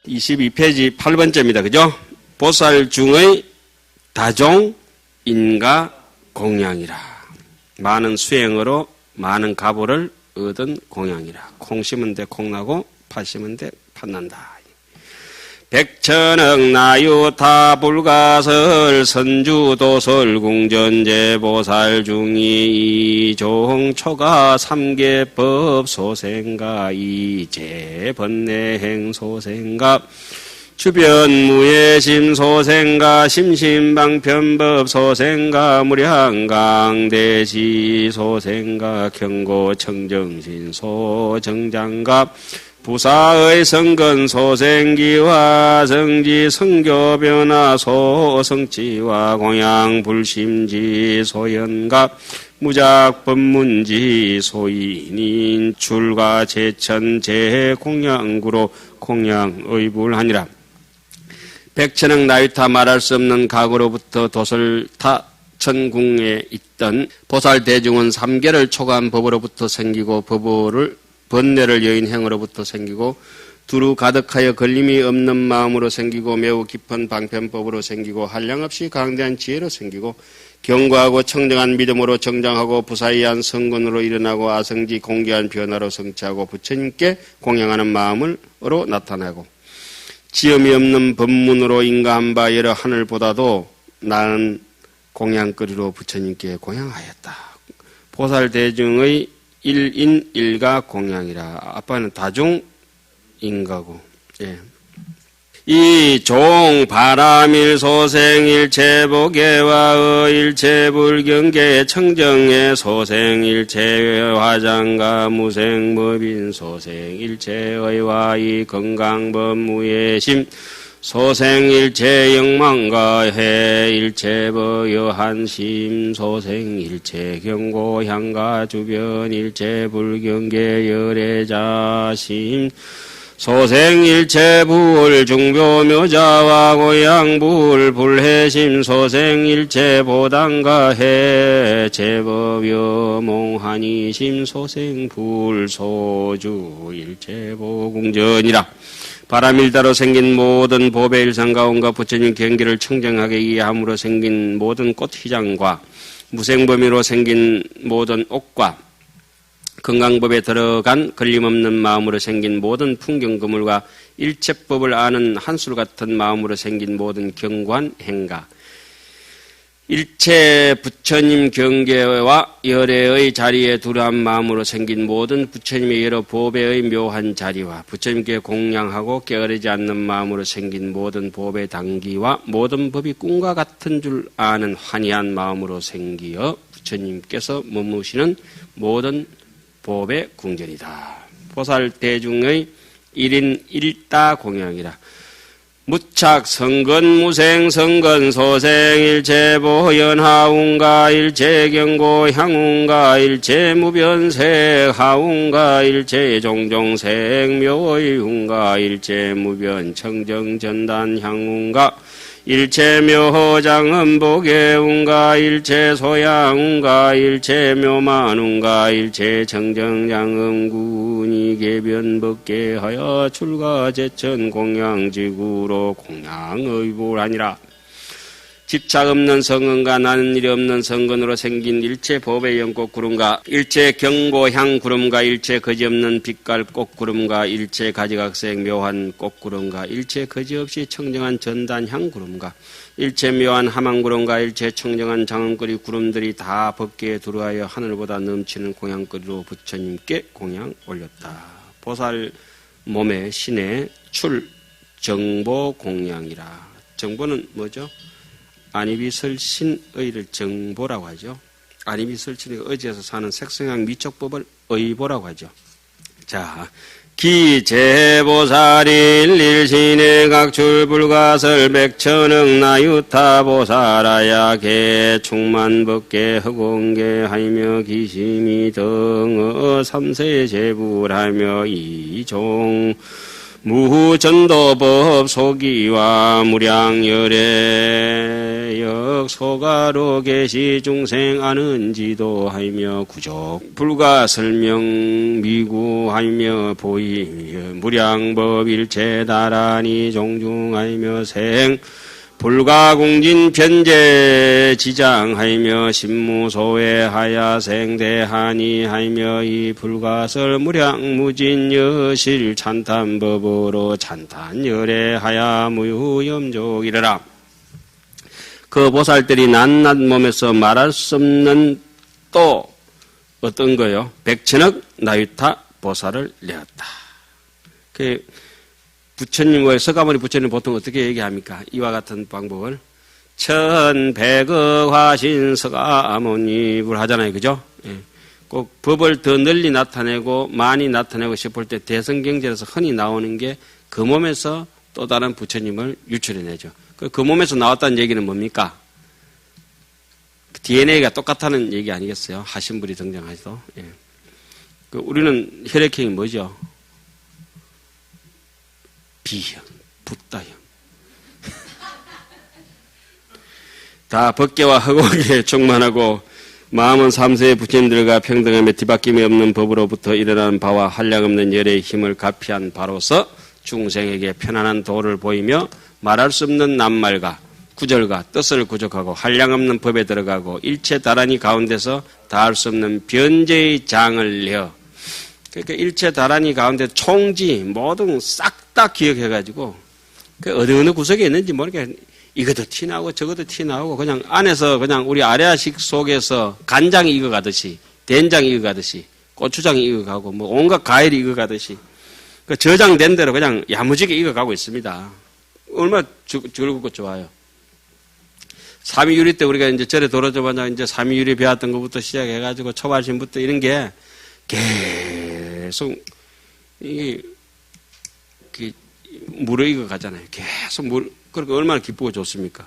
22페이지 8번째입니다. 그죠? 보살 중의 다종 인가 공양이라. 많은 수행으로 많은 가보를 얻은 공양이라. 콩 심은 데 콩나고 팥 심은 데 팥난다. 백천억 나유타 불가설 선주도설 궁전제 보살 중이 이종 초가 삼계법 소생가 이제 번뇌행 소생가 주변 무예심 소생가 심심방편법 소생가 무량강대시 소생가 경고청정신 소정장갑 부사의 성근 소생기와 성지 성교변화 소성치와 공양 불심지 소연갑 무작법문지 소인인 출가 제천 제공양구로 공양의불하니라. 백천억 나유타 말할 수 없는 각으로부터 도설타 천궁에 있던 보살 대중은 삼계를 초과한 법으로부터 생기고 번뇌를 여인 행으로부터 생기고 두루 가득하여 걸림이 없는 마음으로 생기고 매우 깊은 방편법으로 생기고 한량없이 강대한 지혜로 생기고 견고하고 청정한 믿음으로 정장하고 부사이한 성근으로 일어나고 아성지 공개한 변화로 성취하고 부처님께 공양하는 마음으로 나타나고 지음이 없는 법문으로 인가한 바 여러 하늘보다도 나은 공양거리로 부처님께 공양하였다. 보살 대중의 일인 일가 공양이라. 아빠는 다중 인가고. 예. 이종 바람일 소생 일체 보계와 일체 불경계 청정의 소생 일체 화장가 무생 무빈 소생 일체의와 이 건강법 무예심 소생 일체 영망가 해 일체 버여한심 소생 일체 경고 향가 주변 일체 불경계 열애자심 소생 일체 부울 중묘 묘자와 고양 부울 불해심 소생 일체 보단가 해 제법여 몽한이심 소생 불 소주 일체 보궁전이라. 바람일다로 생긴 모든 보배 일상가온과 부처님 경계를 청정하게 이해함으로 생긴 모든 꽃휘장과 무생범위로 생긴 모든 옥과 건강법에 들어간 걸림없는 마음으로 생긴 모든 풍경그물과 일체법을 아는 한술 같은 마음으로 생긴 모든 견고한 행가 일체 부처님 경계와 열애의 자리에 두려한 마음으로 생긴 모든 부처님의 여러 보배의 묘한 자리와 부처님께 공양하고 게으르지 않는 마음으로 생긴 모든 보배 당기와 모든 법이 꿈과 같은 줄 아는 환희한 마음으로 생기어 부처님께서 머무시는 모든 보배 궁전이다. 보살 대중의 1인 1다 공양이라. 무착 성근 무생 성근 소생 일체 보현하운가 일체 경고 향운가 일체 무변색 하운가 일체 종종색 묘의운가 일체 무변 청정 전단 향운가 일체 묘장음복의운가 일체 소양운가 일체 묘만운가 일체 청정장음군이 개변법계하여 출가 제천 공양지구로 공양의불하니라. 집착 없는 성은과 나는 일이 없는 성근으로 생긴 일체 법의 연꽃 구름과 일체 경고향 구름과 일체 거지없는 빛깔 꽃구름과 일체 가지각색 묘한 꽃구름과 일체 거지없이 청정한 전단향 구름과 일체 묘한 하만구름과 일체 청정한 장엄거리 구름들이 다 법계에 들어와여 하늘보다 넘치는 공양거리로 부처님께 공양 올렸다. 보살 몸의 신의 출 정보 공양이라. 정보는 뭐죠? 안이비설신의를 정보라고 하죠. 안이비설신의 의지에서 사는 색성향 미촉법을 의보라고 하죠. 자, 기제보살일 일신의 각출불가설 백천억 나유타 보살아야 개충만법계 허공계 하이며 기심이 등어 삼세제불하며 이종 무전도법 소기와 무량열애 척 소가로 계시 중생 아는지도 하며 구족 불가 설명 미구하며 보이며 무량법 일체 다란히 종중하며 생 불가공진 변제 지장하며 신무소외하야 생대하니 하며 이 불가설 무량무진 여실 찬탄법으로 찬탄열애하야 무유염족이러라. 그 보살들이 낱낱 몸에서 말할 수 없는 또 어떤 거요? 백천억 나유타 보살을 내었다. 부처님, 서가모니 부처님 보통 어떻게 얘기합니까? 이와 같은 방법을 천백억 화신 서가모니를 하잖아요. 그죠? 예. 꼭 법을 더 널리 나타내고 많이 나타내고 싶을 때 대성경전에서 흔히 나오는 게 그 몸에서 또 다른 부처님을 유출해내죠. 그 몸에서 나왔다는 얘기는 뭡니까? DNA가 똑같다는 얘기 아니겠어요? 하신불이 등장하죠. 예. 우리는 혈액형이 뭐죠? B형, 붓다형. 다 법계와 허공에 충만하고 마음은 삼세의 부처님들과 평등함에 뒤바뀜이 없는 법으로부터 일어나는 바와 한량없는 열의 힘을 가피한 바로서 중생에게 편안한 도를 보이며 말할 수 없는 낱말과 구절과 뜻을 구족하고 한량없는 법에 들어가고 일체 다란히 가운데서 다할 수 없는 변제의 장을 내어 그러니까 일체 다란히 가운데 총지 모든 싹 다 기억해가지고 어느 구석에 있는지 모르게 이것도 티나고 저것도 티나고 그냥 안에서 그냥 우리 아래아식 속에서 간장이 익어가듯이 된장이 익어가듯이 고추장이 익어가고 뭐 온갖 과일이 익어가듯이 저장된 대로 그냥 야무지게 익어가고 있습니다. 얼마나 즐겁고 좋아요. 삼위유리 때 우리가 이제 절에 돌아줘봐야 이제 삼위유리 배웠던 것부터 시작해가지고 초발심부터 이런 게 계속 이게 물에 익어 가잖아요. 계속 그러니까 얼마나 기쁘고 좋습니까?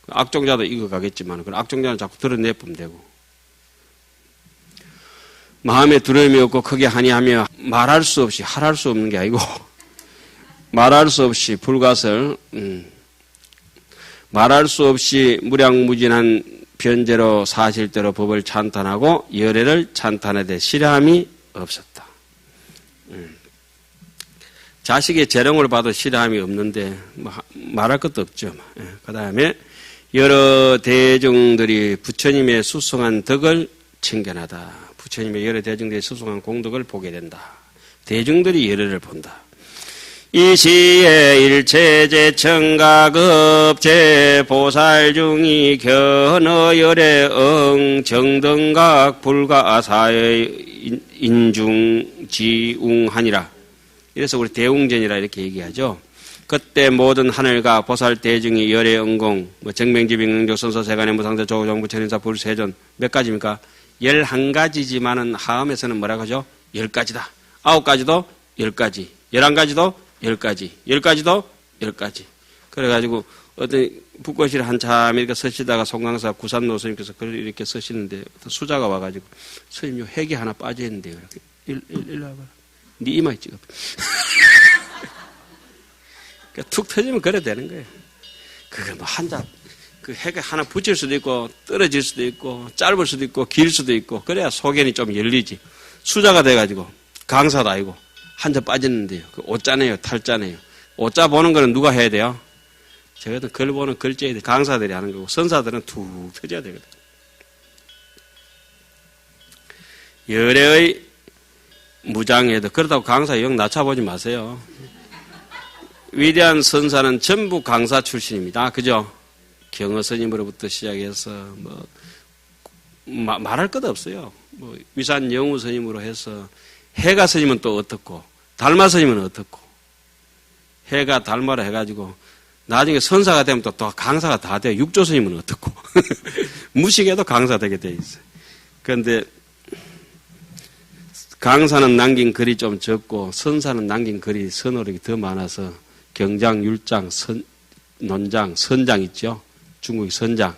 악종자도 익어 가겠지만, 그 악종자는 자꾸 드러내보면 되고. 마음에 두려움이 없고 크게 하니하며 말할 수 없이, 할할 수 없는 게 아니고, 말할 수 없이 불가설, 말할 수 없이 무량무진한 변제로 사실대로 법을 찬탄하고 열애를 찬탄하되 실함이 없었다. 자식의 재롱을 봐도 실함이 없는데 말할 것도 없죠. 그 다음에 여러 대중들이 부처님의 수승한 덕을 챙겨나다. 부처님의 여러 대중들이 수승한 공덕을 보게 된다. 대중들이 열애를 본다. 이 시에 일체제청각업체 보살 중이 견어열애 정등각 불가사의 인중지웅하니라. 이래서 우리 대웅전이라 이렇게 얘기하죠. 그때 모든 하늘과 보살 대중이 열애 응공, 정명지빙응조 선서세간의 무상대 조정부 천인사 불세존 몇 가지입니까? 11가지지만은 하음에서는 뭐라고 하죠? 10가지다. 9가지도 10가지, 11가지도 10가지, 10가지도 10가지. 그래가지고 어떤 북거실에 한참 이렇게 서시다가 송강사 구산노 스님께서 글을 이렇게 쓰시는데 어떤 수자가 와가지고 스님 요 핵이 하나 빠져있는데요. 일로 와봐라. 네 이마에 찍어. 툭 터지면 그래 되는 거예요. 그게 뭐 그 핵에 하나 붙일 수도 있고, 떨어질 수도 있고, 짧을 수도 있고, 길 수도 있고, 그래야 소견이 좀 열리지. 수자가 돼가지고, 강사도 아니고, 한 점 빠졌는데요. 그 오짜네요, 탈짜네요. 오짜 보는 거는 누가 해야 돼요? 저것도 글 보는 글자들, 강사들이 하는 거고, 선사들은 툭 터져야 되거든. 열애의 무장해도 그렇다고 강사 영 낮춰보지 마세요. 위대한 선사는 전부 강사 출신입니다. 그죠? 경어 스님으로부터 시작해서 말할 것 없어요. 위산 영우 스님으로 해서 해가 스님은 또 어떻고 달마 스님은 어떻고 해가 달마로 해가지고 나중에 선사가 되면 또 강사가 다 돼요. 육조 스님은 어떻고 무식해도 강사 되게 돼 있어요. 그런데 강사는 남긴 글이 좀 적고 선사는 남긴 글이 선어록이 더 많아서 경장, 율장, 논장, 선장 있죠. 중국의 선장,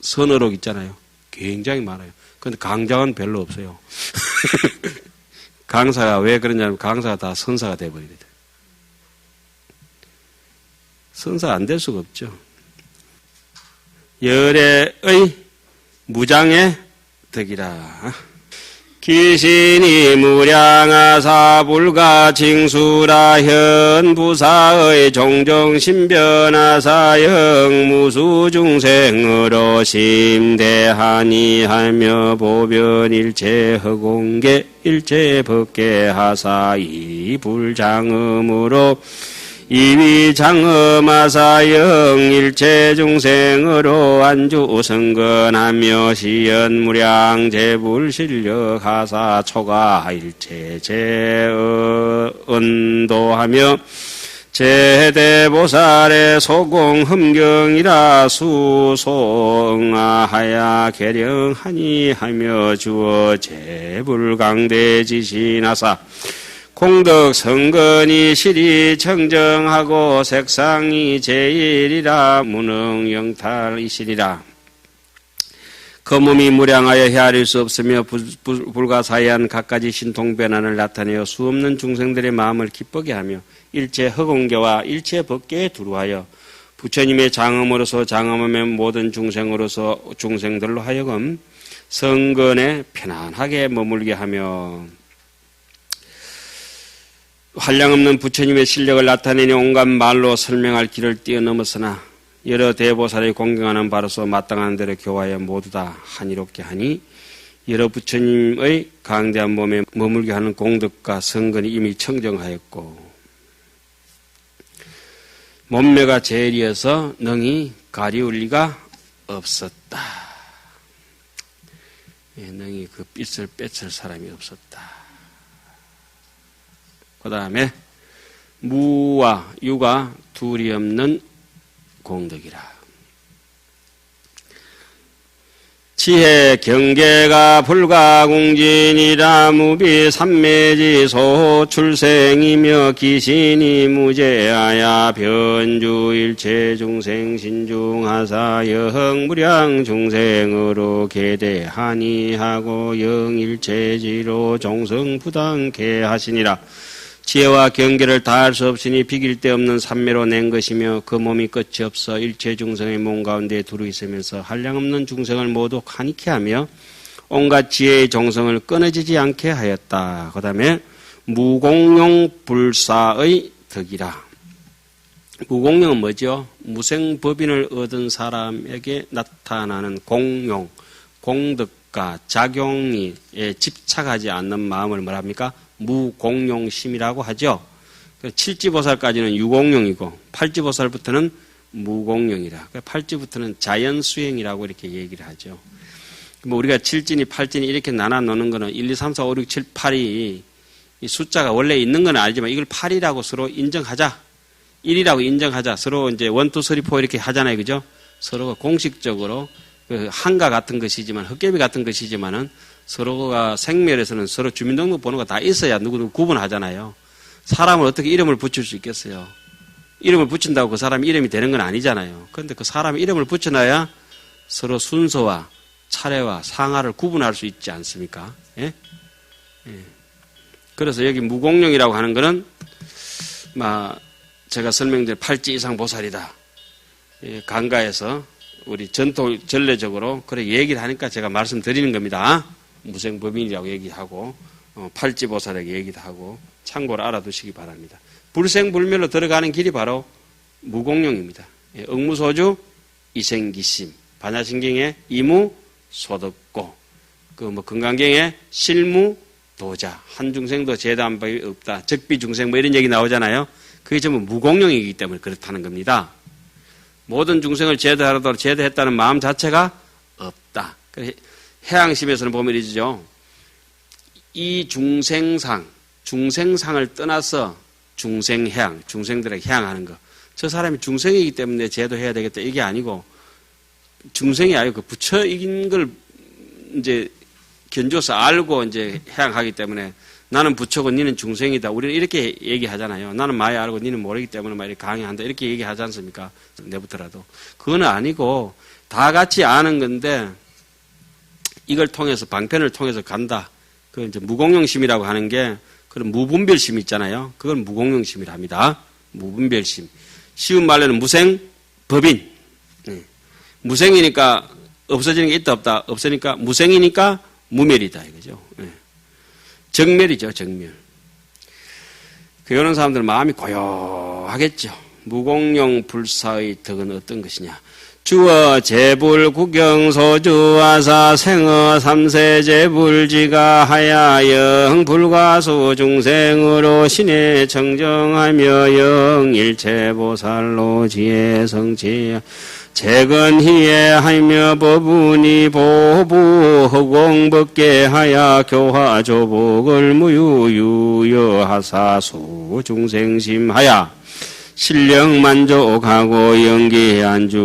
선어록 있잖아요. 굉장히 많아요. 그런데 강장은 별로 없어요. 강사가 왜 그러냐면 강사가 다 선사가 돼버리거든. 선사 안 될 수가 없죠. 열애의 무장의 덕이라. 기신이 무량하사 불가 징수라 현부사의 종정신변하사 영무수중생으로 심대하니 하며 보변일체 허공계 일체 법계하사 이불장음으로 이위장엄하사 영일체 중생으로 안주성건하며 시연무량 제불실력하사 초가일체 제언도하며 제대보살의 소공흠경이라 수송하야 계령하니 하며 주어 제불강대지신하사 공덕 성건이 실이 청정하고 색상이 제일이라 무능영탈이시리라. 그 몸이 무량하여 헤아릴 수 없으며 불가사의한 갖가지 신통변환을 나타내어 수없는 중생들의 마음을 기쁘게 하며 일체 허공계와 일체 법계에 두루하여 부처님의 장엄으로서 장엄하면 모든 중생들로 하여금 성건에 편안하게 머물게 하며 한량없는 부처님의 실력을 나타내니 온갖 말로 설명할 길을 뛰어넘었으나 여러 대보살의 공경하는 바로서 마땅한 대로 교화하여 모두 다 한이롭게 하니 여러 부처님의 강대한 몸에 머물게 하는 공덕과 성건이 이미 청정하였고 몸매가 제일이어서 능히 가리울 리가 없었다. 능히 그 빛을 뺏을 사람이 없었다. 그 다음에 무와 유가 둘이 없는 공덕이라. 지혜 경계가 불가공진이라 무비 삼매지소 출생이며 기신이 무제하야 변주일체 중생 신중하사 영무량 중생으로 계대하니 하고 영일체지로 종성부당케 하시니라. 지혜와 경계를 다할 수 없으니 비길 데 없는 삼매로 낸 것이며 그 몸이 끝이 없어 일체 중생의 몸 가운데 두루 있으면서 한량없는 중생을 모두 환희케 하며 온갖 지혜의 정성을 끊어지지 않게 하였다. 그 다음에 무공용 불사의 덕이라. 무공용은 뭐죠? 무생법인을 얻은 사람에게 나타나는 공용, 공덕과 작용에 집착하지 않는 마음을 뭐랍니까? 무공용심이라고 하죠. 칠지보살까지는 유공용이고 팔지보살부터는 무공용이라. 팔지부터는 자연수행이라고 이렇게 얘기를 하죠. 뭐 우리가 칠진이 팔진이 이렇게 나눠 놓는 거는 1, 2, 3, 4, 5, 6, 7, 8이 이 숫자가 원래 있는 건 아니지만 이걸 8이라고 서로 인정하자. 1이라고 인정하자. 서로 이제 1, 2, 3, 4 이렇게 하잖아요. 그죠? 서로가 공식적으로 한가 같은 것이지만 헛개비 같은 것이지만은 서로가 생멸에서는 서로 주민등록번호가 다 있어야 누구누구 구분하잖아요. 사람을 어떻게 이름을 붙일 수 있겠어요? 이름을 붙인다고 그 사람 이름이 되는 건 아니잖아요. 그런데 그 사람 이름을 붙여놔야 서로 순서와 차례와 상하를 구분할 수 있지 않습니까? 예? 예. 그래서 여기 무공용이라고 하는 거는 제가 설명드린 팔지 이상 보살이다. 예, 강가에서 우리 전례적으로 그래 얘기를 하니까 제가 말씀드리는 겁니다. 무생법인이라고 얘기하고 팔지보살에게 얘기도 하고 참고로 알아두시기 바랍니다. 불생불멸로 들어가는 길이 바로 무공용입니다. 억무소주 이생기심, 반야신경에 이무소득고, 건강경에 실무도자, 한중생도 제도한 법이 없다, 적비중생 이런 얘기 나오잖아요. 그게 전부 무공용이기 때문에 그렇다는 겁니다. 모든 중생을 제도하도록 제도했다는 마음 자체가 없다. 해양심에서는 보면 이러죠. 이 중생상을 떠나서 중생해양, 중생들에게 해양하는 거. 저 사람이 중생이기 때문에 제도해야 되겠다. 이게 아니고, 중생이 아니고 그 부처 이긴 걸 이제 견줘서 알고 이제 해양하기 때문에 나는 부처고 니는 중생이다. 우리는 이렇게 얘기하잖아요. 나는 많이 알고 니는 모르기 때문에 막 이렇게 강의한다. 이렇게 얘기하지 않습니까? 내부터라도. 그건 아니고, 다 같이 아는 건데, 이걸 통해서 방편을 통해서 간다. 그 이제 무공용심이라고 하는 게 그런 무분별심 있잖아요. 그걸 무공용심이라 합니다. 무분별심. 쉬운 말로는 무생법인. 무생이니까 없어지는 게 있다 없다. 없으니까 무생이니까 무멸이다 이거죠. 예. 정멸이죠. 정멸. 그러는 사람들은 마음이 고요하겠죠. 무공용 불사의 덕은 어떤 것이냐. 주어 재불 구경소주와사 생어 삼세 재불지가 하야영 불가수 중생으로 신에 청정하며 영일체보살로 지혜성지 재건희에 하며 법운이 보부 허공법계 하야 교화조복을 무유유여하사수 중생심하야 신령만족하고 영기안주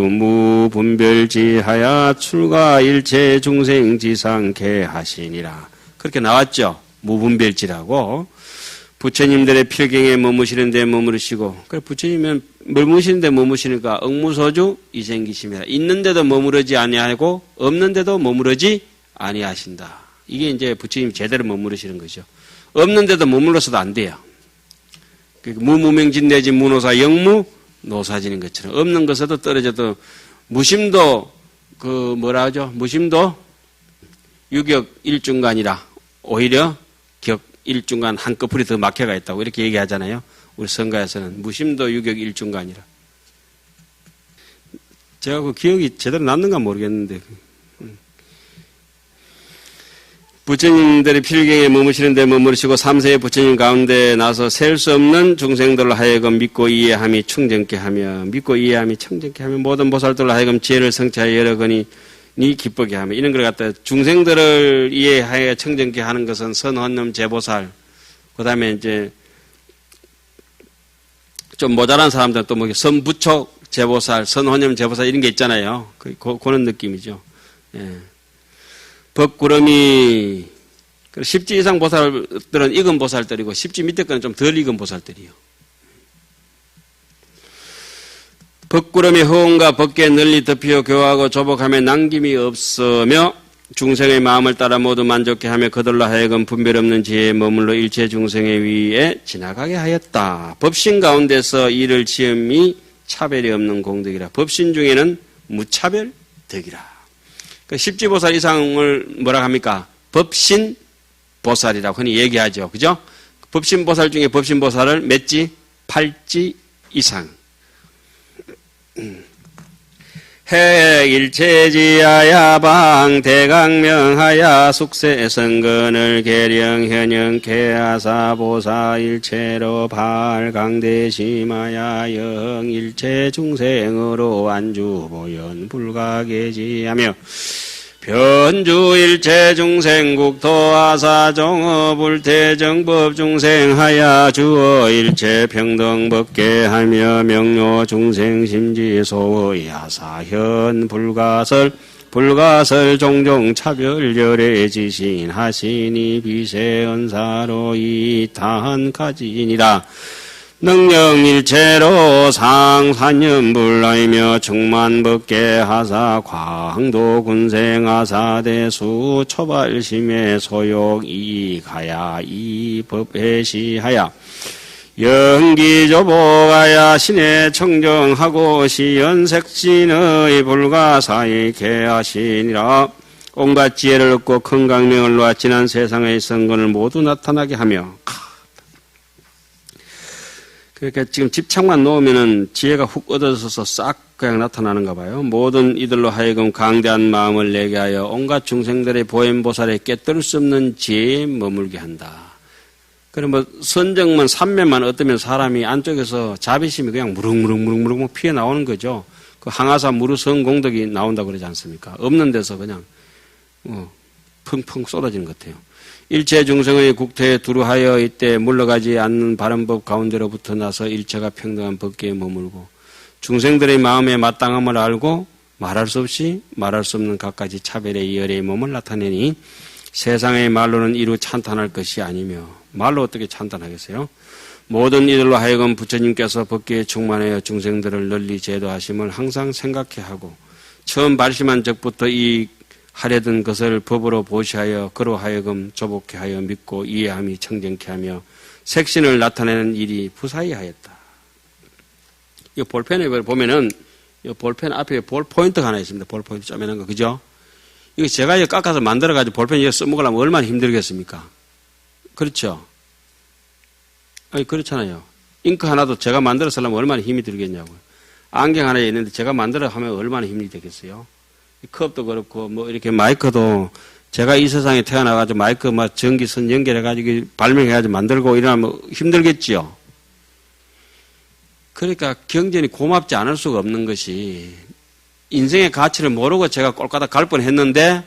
무분별지하야 출가일체 중생지상케 하시니라. 그렇게 나왔죠. 무분별지라고. 부처님들의 필경에 머무시는데 머무르시고, 그래 부처님은 머무시는데 머무시니까 억무소주 이생기심이라. 있는데도 머무르지 아니하고 없는데도 머무르지 아니하신다. 이게 이제 부처님이 제대로 머무르시는 거죠. 없는데도 머물러서도 안 돼요. 무무명진내지 무노사 영무 노사지는 것처럼 없는 것에도 떨어져도 무심도 그 뭐라 하죠? 무심도 유격 일중간이라 오히려 격 일중간 한꺼풀이 더 막혀가 있다고 이렇게 얘기하잖아요. 우리 성가에서는 무심도 유격 일중간이라. 제가 그 기억이 제대로 났는가 모르겠는데 부처님들의 필경에 머무시는데 머무르시고 삼세의 부처님 가운데 나서 셀 수 없는 중생들로 하여금 믿고 이해함이 충정케 하며 믿고 이해함이 충정케 하며 모든 보살들로 하여금 지혜를 성취하여 여러 건이 기쁘게 하며 이런 걸 갖다 중생들을 이해하여 청정케 하는 것은 선헌념 제보살 그 다음에 이제 좀 모자란 사람들은 또 뭐 선부촉 제보살 선헌념 제보살 이런 게 있잖아요. 그런 느낌이죠. 예. 법구름이 십지 이상 보살들은 익은 보살들이고 십지 밑에 거는 좀 덜 익은 보살들이요. 법구름이 허운과 법계 널리 덮여 교하고 조복하며 남김이 없으며 중생의 마음을 따라 모두 만족해 하며 그들로 하여금 분별 없는 지혜에 머물러 일체 중생의 위에 지나가게 하였다. 법신 가운데서 이를 지음이 차별이 없는 공덕이라. 법신 중에는 무차별 덕이라. 십지보살 이상을 뭐라 합니까? 법신보살이라고 흔히 얘기하죠. 그죠? 법신보살 중에 법신보살을 몇 지? 8지 이상. 핵일체지하야방 대강명하야 숙세성근을 계령현영 개하사보사 일체로 발강대심하야 영일체 중생으로 안주보연 불가계지하며 변주일체 중생국토아사종업 불태정법 중생하야 주어일체 평등법계하며 명료 중생심지소의 하사현 불가설 종종 차별열애 지신하시니 비세언사로 이타한가지니라. 능령일체로 상산연불라이며 충만법계하사 광도군생하사대수 초발심의 소욕 이가야 이법회시하야 연기조복하야 신의 청정하고 시연색신의 불가사의 개하시니라. 온갖 지혜를 얻고 큰 강명을 놓아 지난 세상의 성근을 모두 나타나게 하며 그러니까 지금 집착만 놓으면은 지혜가 훅 얻어져서 싹 그냥 나타나는가 봐요. 모든 이들로 하여금 강대한 마음을 내게 하여 온갖 중생들의 보현보살에 깨뜨릴 수 없는 지혜에 머물게 한다. 그럼 뭐 선정만 삼매만 얻으면 사람이 안쪽에서 자비심이 그냥 무릉무릉 피어 나오는 거죠. 그 항아사 무르성 공덕이 나온다고 그러지 않습니까? 없는 데서 그냥 펑펑 쏟아지는 것 같아요. 일체 중생의 국토에 두루하여 이때 물러가지 않는 바른법 가운데로부터 나서 일체가 평등한 법계에 머물고 중생들의 마음의 마땅함을 알고 말할 수 없이 말할 수 없는 갖가지 차별의 열의 몸을 나타내니 세상의 말로는 이루 찬탄할 것이 아니며 말로 어떻게 찬탄하겠어요? 모든 이들로 하여금 부처님께서 법계에 충만하여 중생들을 널리 제도하심을 항상 생각해 하고 처음 발심한 적부터 이 하려던 것을 법으로 보시하여 그로 하여금 조복케 하여 믿고 이해함이 청정케 하며 색신을 나타내는 일이 부사히 하였다. 이 볼펜에 보면은 이 볼펜 앞에 볼 포인트가 하나 있습니다. 볼 포인트 쪼매는 거, 그죠? 이거 제가 이거 깎아서 만들어가지고 볼펜 이거 써먹으려면 얼마나 힘들겠습니까? 그렇죠? 아니, 그렇잖아요. 잉크 하나도 제가 만들어서 하려면 얼마나 힘이 들겠냐고요. 안경 하나 있는데 제가 만들어 하면 얼마나 힘이 되겠어요? 컵도 그렇고, 뭐, 이렇게 마이크도 제가 이 세상에 태어나가지고 마이크 막 전기선 연결해가지고 발명해가지고 만들고 이러면 힘들겠지요? 그러니까 경전이 고맙지 않을 수가 없는 것이 인생의 가치를 모르고 제가 꼴까닥 갈 뻔했는데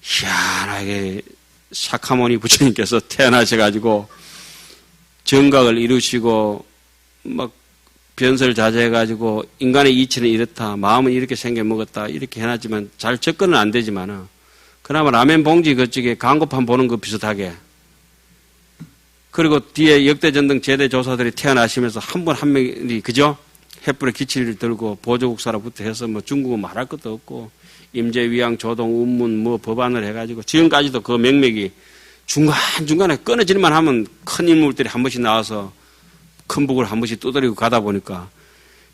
희한하게 샤카모니 부처님께서 태어나셔가지고 정각을 이루시고 막 변설자제해가지고 인간의 이치는 이렇다, 마음은 이렇게 생겨 먹었다 이렇게 해놨지만 잘 접근은 안 되지만 그나마 라면 봉지 그쪽에 광고판 보는 거 비슷하게 그리고 뒤에 역대전등 제대 조사들이 태어나시면서 한 분 한 명이 그죠? 횃불에 기치를 들고 보조국사로부터 해서 뭐 중국은 말할 것도 없고 임재위양 조동 운문 뭐 법안을 해가지고 지금까지도 그 맥맥이 중간중간에 끊어질만 하면 큰 인물들이 한 번씩 나와서 큰 북을 한 번씩 두드리고 가다 보니까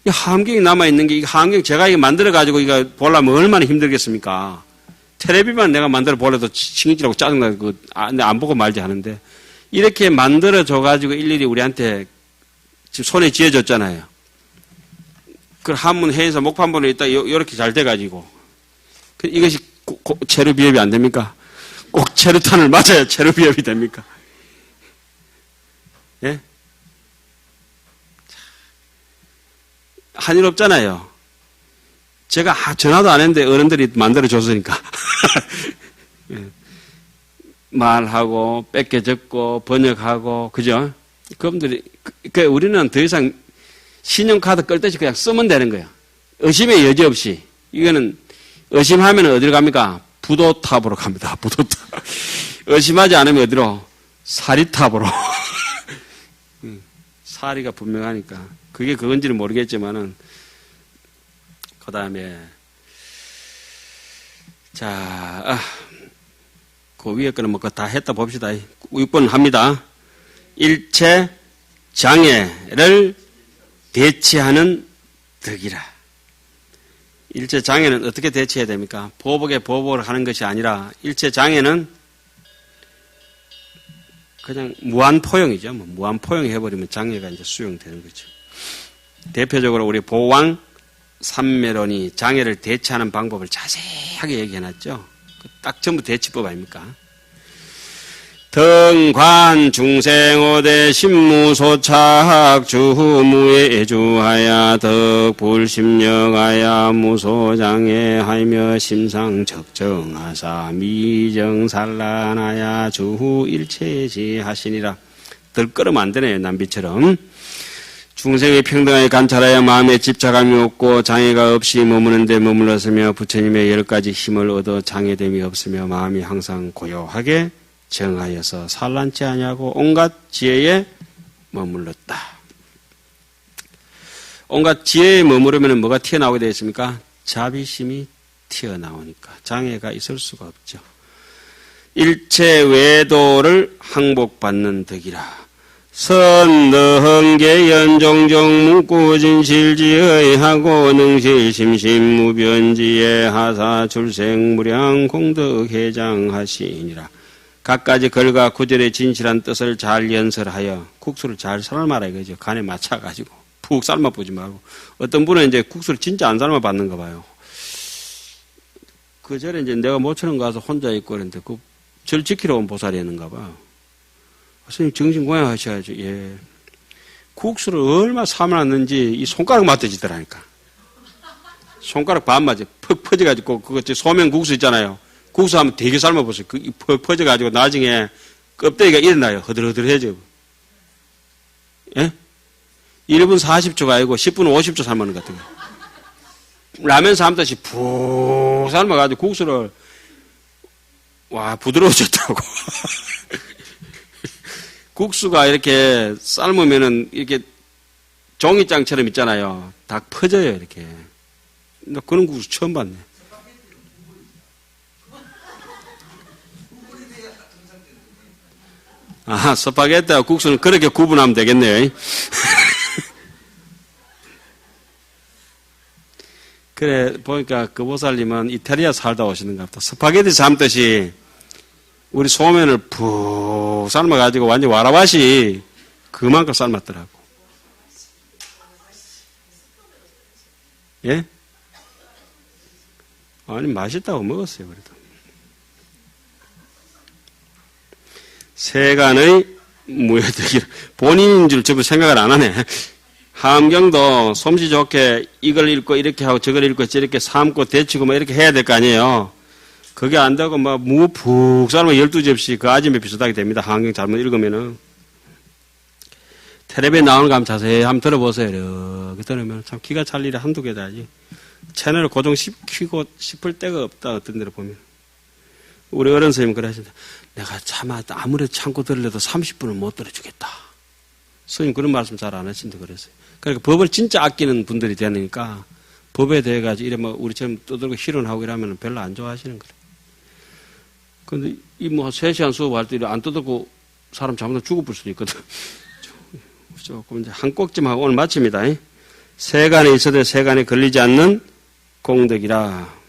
이 함경이 남아있는 게 이 함경 제가 이거 만들어가지고 이거 보려면 얼마나 힘들겠습니까? 텔레비만 내가 만들어 보려도 칭이지라고 짜증나고 안 보고 말지 하는데 이렇게 만들어줘가지고 일일이 우리한테 지금 손에 쥐어줬잖아요. 그 한문 해에서 목판본에 있다 이렇게 잘 돼가지고 이것이 체류 비협이 안 됩니까? 꼭 체류탄을 맞아야 체류 비협이 됩니까? 예? 한일 없잖아요. 제가 전화도 안 했는데 어른들이 만들어줬으니까. 예. 말하고 뺏겨 적고 번역하고 그죠? 그분들이 우리는 더 이상 신용카드 끌듯이 그냥 쓰면 되는 거예요. 의심의 여지 없이. 이거는 의심하면 어디로 갑니까? 부도탑으로 갑니다. 부도탑. 의심하지 않으면 어디로? 사리탑으로. 사리가 분명하니까. 그게 그건지는 모르겠지만은 그 다음에 자 그 위에 거는 뭐 다 했다 봅시다. 6번 합니다. 일체 장애를 대치하는 덕이라. 일체 장애는 어떻게 대치해야 됩니까? 보복에 보복을 하는 것이 아니라 일체 장애는 그냥 무한포용이죠. 뭐 무한포용해버리면 장애가 이제 수용되는 거죠. 대표적으로 우리 보왕 삼매론이 장애를 대치하는 방법을 자세하게 얘기해놨죠. 딱 전부 대치법 아닙니까? 등관 중생오대 신무소착 주무에 주하야 덕불심령하야 무소장애하며 심상적정하사 미정산란하야 주후 일체지하시니라. 들끓으면 안 되네요. 남비처럼. 중생의 평등하게 관찰하여 마음에 집착함이 없고 장애가 없이 머무는 데 머물렀으며 부처님의 10가지 힘을 얻어 장애됨이 없으며 마음이 항상 고요하게 정하여서 산란치 아니하고 온갖 지혜에 머물렀다. 온갖 지혜에 머무르면 뭐가 튀어나오게 되어 있습니까? 자비심이 튀어나오니까 장애가 있을 수가 없죠. 일체 외도를 항복받는 덕이라. 선너흥계 연종종 묵고진실지의하고 능실심심무변지에 하사 출생무량 공덕회장하시니라. 갖가지 글과 구절의 진실한 뜻을 잘 연설하여 국수를 잘 삶아라 이거죠. 간에 맞춰가지고 푹 삶아보지 말고. 어떤 분은 이제 국수를 진짜 안 삶아봤는가 봐요. 그 절에 이제 내가 모처럼 가서 혼자 있고 그랬는데 그 절 지키러 온 보살이었는가 봐요. 선생님 정신공양 하셔야죠. 예. 국수를 얼마나 삶아놨는지 이 손가락 맞대지더라니까. 손가락 반 맞아. 퍽 퍼져가지고 그거 소면 국수 있잖아요. 국수 하면 되게 삶아보세요. 퍽 퍼져가지고 나중에 껍데기가 일어나요. 허들허들해져. 예? 1분 40초가 아니고 10분 50초 삶는 것 같은 거. 라면 삶듯이 푹 삶아가지고 국수를 와 부드러워졌다고. 국수가 이렇게 삶으면은 이렇게 종이장처럼 있잖아요. 다 퍼져요, 이렇게. 나 그런 국수 처음 봤네. 아, 스파게티와 국수는 그렇게 구분하면 되겠네요. 그래, 보니까 그 보살님은 이태리에 살다 오시는가 보다. 스파게티 삶듯이 우리 소면을 푹 삶아가지고 완전 와라밭이 그만큼 삶았더라고. 예? 아니, 맛있다고 먹었어요, 그래도. 세간의 무효득이라. 본인인 줄 전부 생각을 안 하네. 함경도 솜씨 좋게 이걸 읽고 이렇게 하고 저걸 읽고 저렇게 삶고 데치고 뭐 이렇게 해야 될 거 아니에요. 그게 안 되고 막 무 푹 삶으면 12접시 그 아줌에 비슷하게 됩니다. 함경 잘못 읽으면은. 텔레비에 나오는 거 한번 자세히 한번 들어보세요. 이렇게 들으면 참 기가 찰 일이 한두 개다지. 채널을 고정시키고 싶을 데가 없다. 어떤 데로 보면. 우리 어른 선생님 그래 하신다. 내가 아무래도 참고 들으려도 30분은 못 들어주겠다. 선생님 그런 말씀 잘 안 하신다 그랬어요. 그러니까 법을 진짜 아끼는 분들이 되니까 법에 대해 가지고 이래 뭐 우리처럼 떠들고 희론하고 이러면 별로 안 좋아하시는 거예요. 근데 이 뭐 3시간 수업할 때 안 떠들고 사람 잘못 죽어볼 수도 있거든. 조금 이제 한 꼭좀 하고 오늘 마칩니다. 세간에 있어도 세간에 걸리지 않는 공덕이라.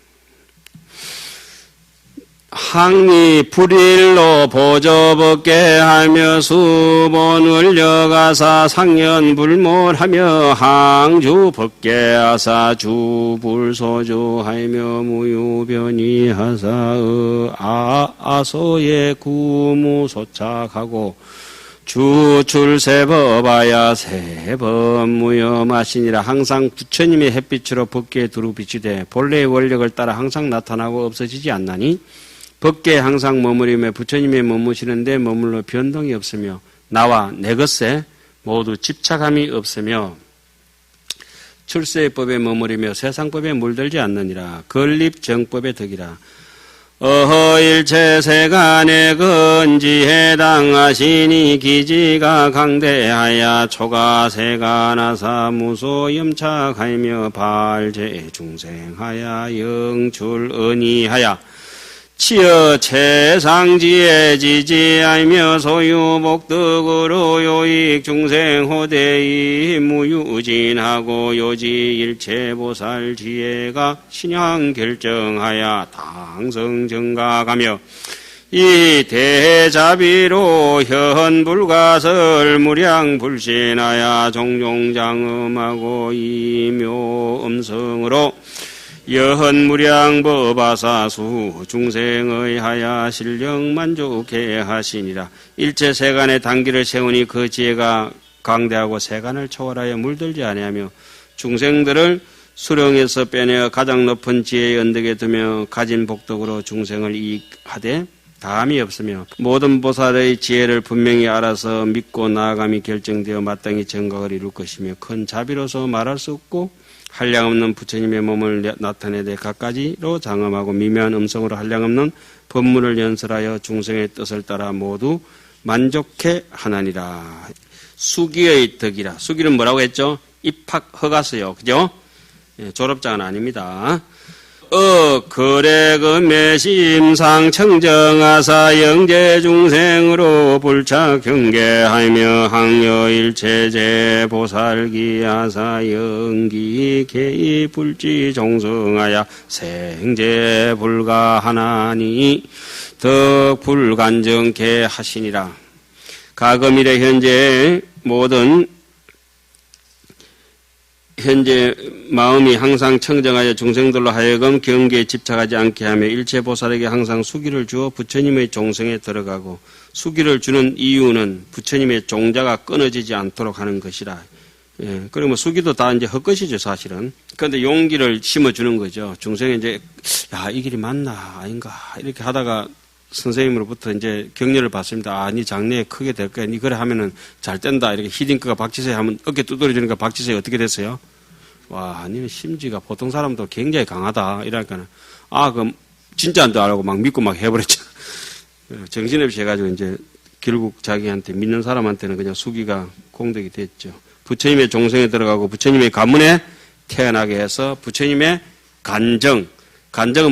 항리 불일로 보조법계 하며 수본을 여가사 상연불몰하며 항주 법계하사 주불소조하며 무유변이하사 아소의 구무소착하고 주출세법하야 세법무여마시니라. 항상 부처님의 햇빛으로 법계에 두루 비추되 본래의 원력을 따라 항상 나타나고 없어지지 않나니 법계에 항상 머무리며 부처님의 머무시는데 머물러 변동이 없으며 나와 내 것에 모두 집착함이 없으며 출세의 법에 머무리며 세상법에 물들지 않느니라. 건립정법의 덕이라. 어허일체 세간에 건지해 당하시니 기지가 강대하야 초가세간하사 무소염착하며 발제 중생하야 영출언이하야 치어 최상지에 지지하며 소유복덕으로 요익 중생 호대이 무유진하고 요지 일체보살 지혜가 신양 결정하여 당성 정각하며 이 대자비로 현불가설 무량불신하여 종종장음하고 이묘음성으로 여헌무량법아사수 중생의 하야 실령 만족해 하시니라. 일체 세간의 단기를 세우니 그 지혜가 강대하고 세간을 초월하여 물들지 아니하며 중생들을 수령에서 빼내어 가장 높은 지혜의 언덕에 두며 가진 복덕으로 중생을 이익하되 다함이 없으며 모든 보살의 지혜를 분명히 알아서 믿고 나아감이 결정되어 마땅히 정각을 이룰 것이며 큰 자비로서 말할 수 없고 한량없는 부처님의 몸을 나타내되 갖가지로 장엄하고 미묘한 음성으로 한량없는 법문을 연설하여 중생의 뜻을 따라 모두 만족해 하나니라. 수기의 덕이라. 수기는 뭐라고 했죠? 입학 허가서요. 그죠? 예, 졸업장은 아닙니다. 거래금의 심상 청정하사 영재 중생으로 불착 경계하며 항여일체제 보살기하사 영기 개이 불지 종성하야 생제 불가하나니 덕 불간정케 하시니라. 가금일의 현재 마음이 항상 청정하여 중생들로 하여금 경계에 집착하지 않게 하며 일체 보살에게 항상 수기를 주어 부처님의 종성에 들어가고 수기를 주는 이유는 부처님의 종자가 끊어지지 않도록 하는 것이라. 예, 그리고 수기도 다 이제 헛것이죠, 사실은. 그런데 용기를 심어주는 거죠. 중생이 이제, 야, 이 길이 맞나, 아닌가, 이렇게 하다가 선생님으로부터 이제 격려를 받습니다. 아, 니 장래에 크게 될 거야. 니 그래 하면은 잘 된다. 이렇게 히딩크가 박지세에 하면 어깨 두드려주니까 박지세에 어떻게 됐어요? 와, 니는 심지가 보통 사람도 굉장히 강하다. 이러니까는, 아, 그럼 진짜 안 돼. 알고 막 믿고 막 해버렸죠. 정신없이 해가지고 이제 결국 자기한테 믿는 사람한테는 그냥 수기가 공덕이 됐죠. 부처님의 종성에 들어가고 부처님의 가문에 태어나게 해서 부처님의 간정은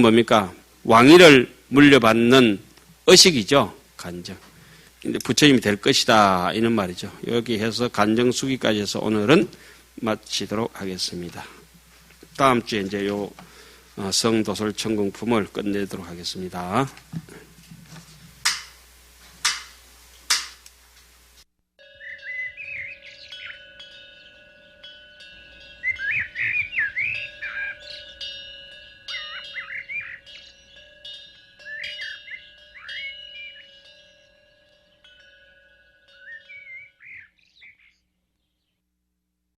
뭡니까? 왕위를 물려받는 의식이죠. 간정. 근데 부처님이 될 것이다. 이런 말이죠. 여기 해서 간정수기까지 해서 오늘은 마치도록 하겠습니다. 다음 주에 이제 요 성도설 천궁품을 끝내도록 하겠습니다.